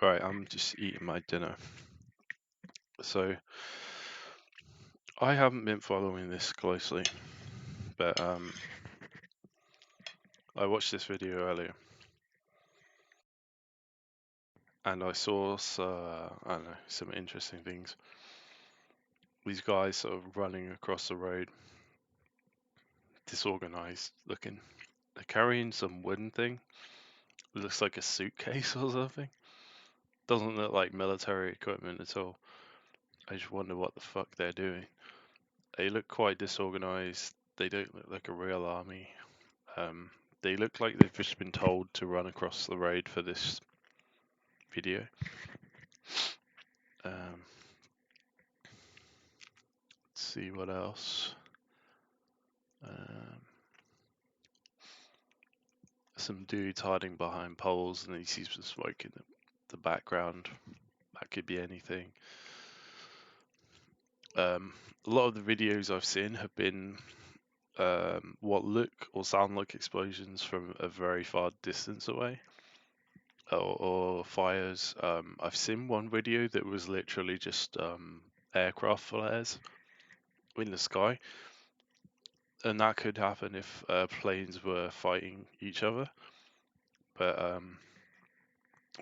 Right, I'm just eating my dinner. So I haven't been following this closely, but I watched this video earlier and I saw I don't know, some interesting things. These guys sort of running across the road, disorganized looking. They're carrying some wooden thing. It looks like a suitcase or something. Doesn't look like military equipment at all. I just wonder what the fuck they're doing. They look quite disorganized. They don't look like a real army. Um, they look like they've just been told to run across the road for this video. Let's see what else. Um, some dudes hiding behind poles, and he sees some smoke in the background. That could be anything. A lot of the videos I've seen have been what look or sound like explosions from a very far distance away, or fires. I've seen one video that was literally just aircraft flares in the sky, and that could happen if planes were fighting each other, but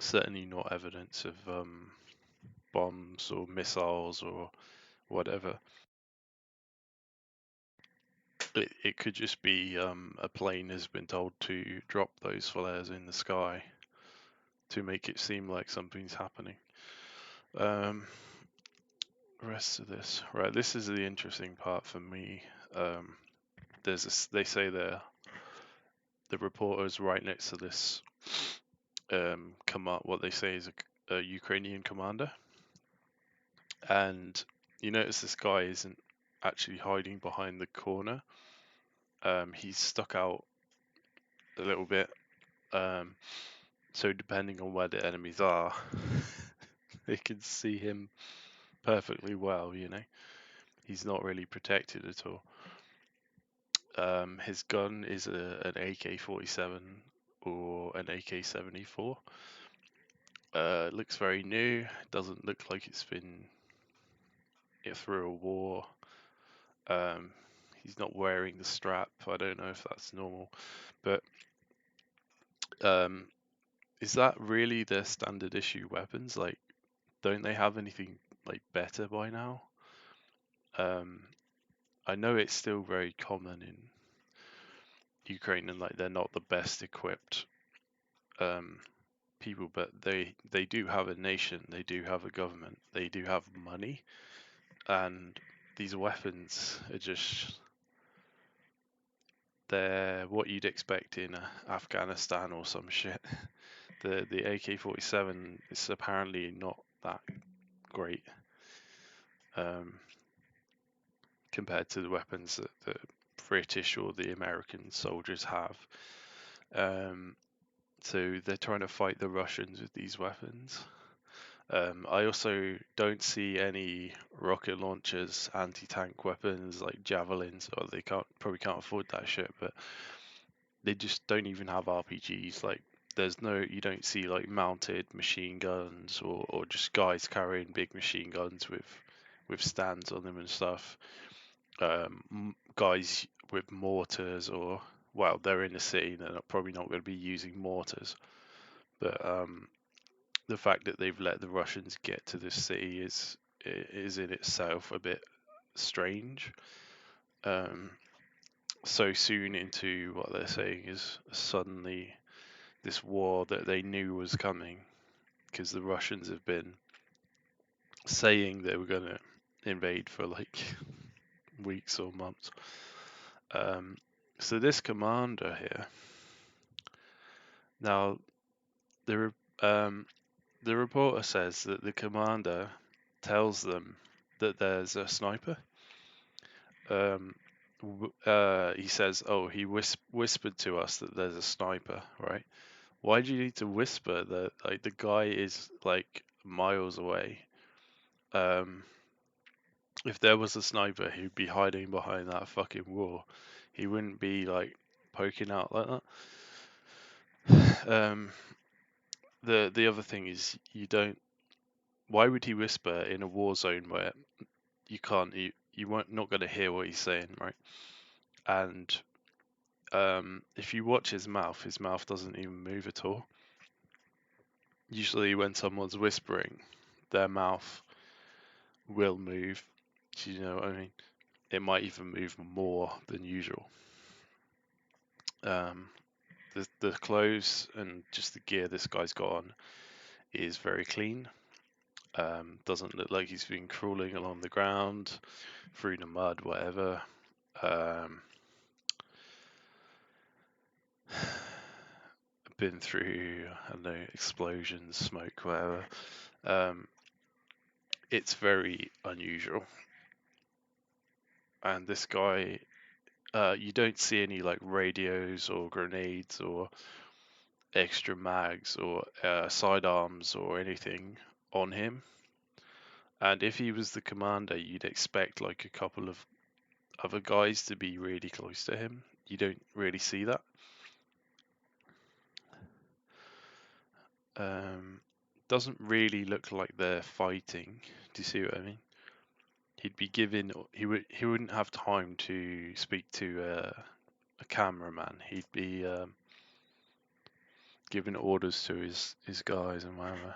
certainly not evidence of bombs or missiles or whatever. It could just be a plane has been told to drop those flares in the sky to make it seem like something's happening. Rest of this, right? This is the interesting part for me. They say the reporter's right next to this what they say is a Ukrainian commander, and you notice this guy isn't actually hiding behind the corner. He's stuck out a little bit. So depending on where the enemies are, they can see him perfectly well. He's not really protected at all. His gun is an AK-47 or an AK-74. It looks very new. Doesn't look like it's been through a war. He's not wearing the strap. I don't know if that's normal, but is that really their standard issue weapons? Like, don't they have anything like better by now? I know it's still very common in Ukraine, and like they're not the best equipped people, but they do have a nation, they do have a government, they do have money, and these weapons are just they're what you'd expect in Afghanistan or some shit. The AK-47 is apparently not that great compared to the weapons that the British or the American soldiers have. So they're trying to fight the Russians with these weapons. I also don't see any rocket launchers, anti-tank weapons like javelins, or they probably can't afford that shit, but they just don't even have RPGs. Like you don't see like mounted machine guns or just guys carrying big machine guns with stands on them and stuff. Guys with mortars well, they're in the city, they're probably not going to be using mortars, but the fact that they've let the Russians get to this city is in itself a bit strange. So soon into what they're saying is suddenly this war that they knew was coming, because the Russians have been saying they were going to invade for like weeks or months. So this commander here, now the reporter says that the commander tells them that there's a sniper. He says, "Oh, he whispered to us that there's a sniper, right? Why do you need to whisper that? Like the guy is like miles away. If there was a sniper, he'd be hiding behind that fucking wall. He wouldn't be like poking out like that." the other thing is you don't. Why would he whisper in a war zone where you can't you won't not going to hear what he's saying, right? And if you watch his mouth doesn't even move at all. Usually, when someone's whispering, their mouth will move. Do you know what I mean? It might even move more than usual. Um, the clothes and just the gear this guy's got on is very clean. Doesn't look like he's been crawling along the ground, through the mud, whatever. Been through, I don't know, explosions, smoke, whatever. It's very unusual. And this guy, you don't see any like radios or grenades or extra mags or sidearms or anything on him. And if he was the commander, you'd expect like a couple of other guys to be really close to him. You don't really see that. Doesn't really look like they're fighting. Do you see what I mean? He'd be given. He wouldn't have time to speak to a cameraman. He'd be giving orders to his guys and whatever.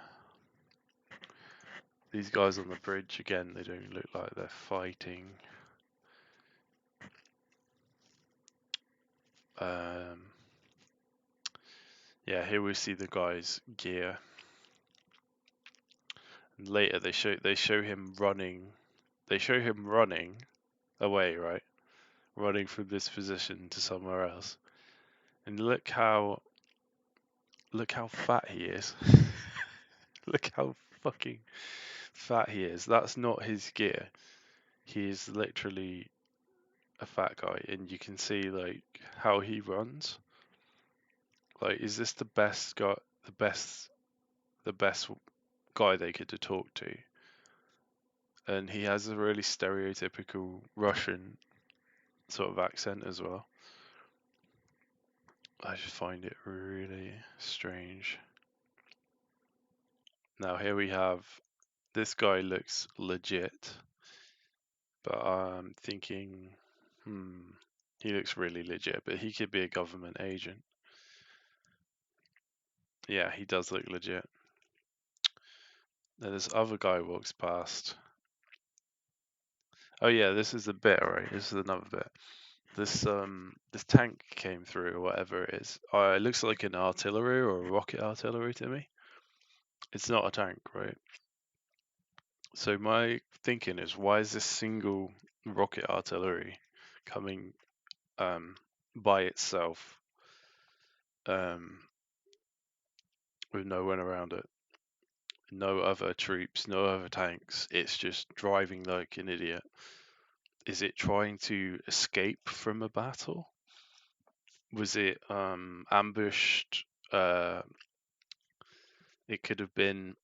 These guys on the bridge again. They don't look like they're fighting. Yeah, here we see the guy's gear. And later they show him running. They show him running away, right? Running from this position to somewhere else. And look how fat he is. Look how fucking fat he is. That's not his gear. He is literally a fat guy, and you can see like how he runs. Like, is this the best guy? The best guy they could talk to? And he has a really stereotypical Russian sort of accent as well. I just find it really strange. Now here we have this guy looks legit, but I'm thinking, he looks really legit, but he could be a government agent. Yeah, he does look legit. Then this other guy walks past. Oh yeah, this is the bit, right? This is another bit. This tank came through or whatever it is. It looks like an artillery or a rocket artillery to me. It's not a tank, right? So my thinking is, why is this single rocket artillery coming by itself with no one around it? No other troops, no other tanks. It's just driving like an idiot. Is it trying to escape from a battle? Was it ambushed? It could have been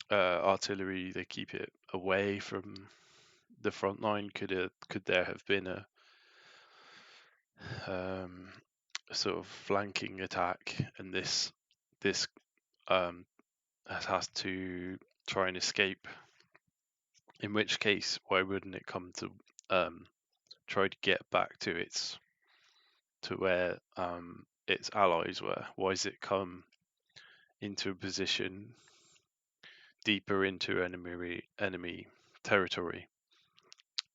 artillery. They keep it away from the front line. Could there have been a sort of flanking attack, and this has to try and escape? In which case, why wouldn't it come to try to get back to where its allies were? Why does it come into a position deeper into enemy territory?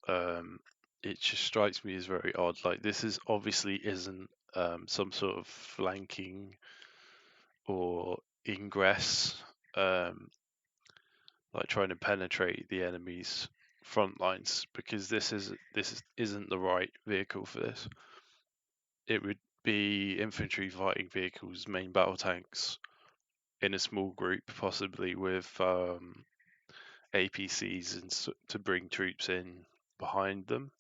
It just strikes me as very odd. Like, this is obviously isn't some sort of flanking or ingress, like trying to penetrate the enemy's front lines, because this isn't the right vehicle for this. It would be infantry fighting vehicles, main battle tanks, in a small group, possibly with APCs and to bring troops in behind them.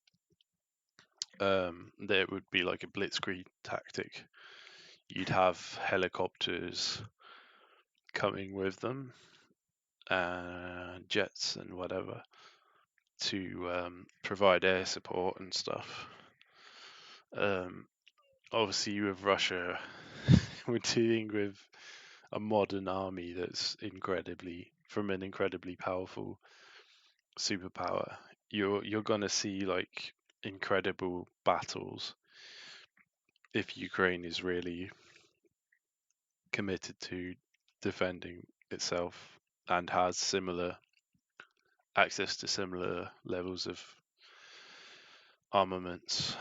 There would be like a blitzkrieg tactic. You'd have helicopters coming with them and jets and whatever to provide air support and stuff. Obviously, with Russia, we're dealing with a modern army that's from an incredibly powerful superpower, you're gonna see like incredible battles if Ukraine is really committed to defending itself and has similar access to similar levels of armaments.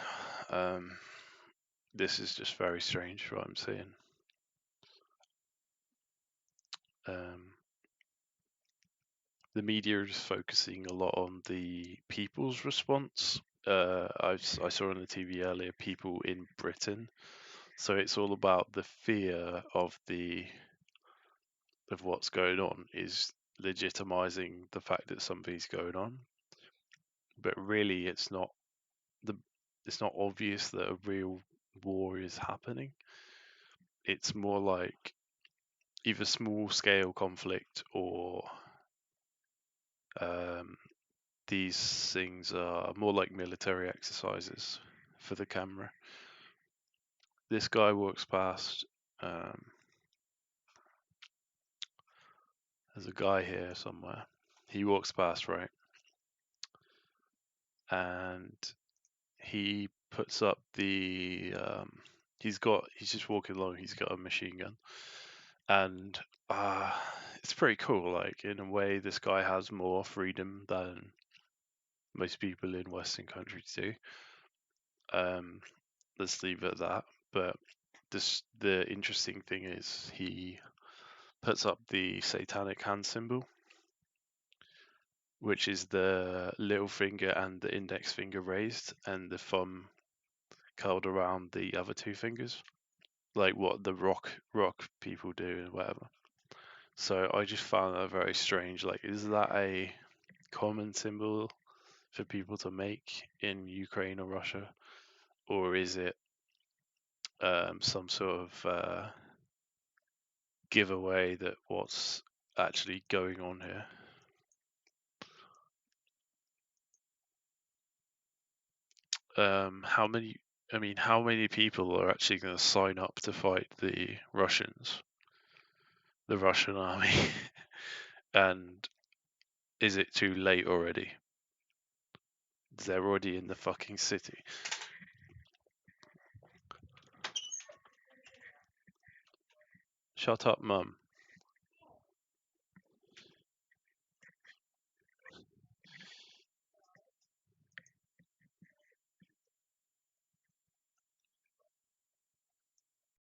This is just very strange what I'm seeing. The media is focusing a lot on the people's response. I saw on the TV earlier people in Britain, so it's all about the fear of what's going on is legitimizing the fact that something's going on, but really the it's not obvious that a real war is happening. It's more like either small scale conflict or these things are more like military exercises for the camera. This guy walks past. There's a guy here somewhere. He walks past, right? And he puts up the. He's just walking along. He's got a machine gun, and it's pretty cool. Like in a way, this guy has more freedom than most people in Western countries do. Let's leave it at that. But the interesting thing is he puts up the satanic hand symbol, which is the little finger and the index finger raised and the thumb curled around the other two fingers, like what the rock people do and whatever. So I just found that very strange. Like, is that a common symbol for people to make in Ukraine or Russia, or is it some sort of giveaway that what's actually going on here? How many people are actually going to sign up to fight the Russians, the Russian army? And is it too late already? They're already in the fucking city. Shut up, mum.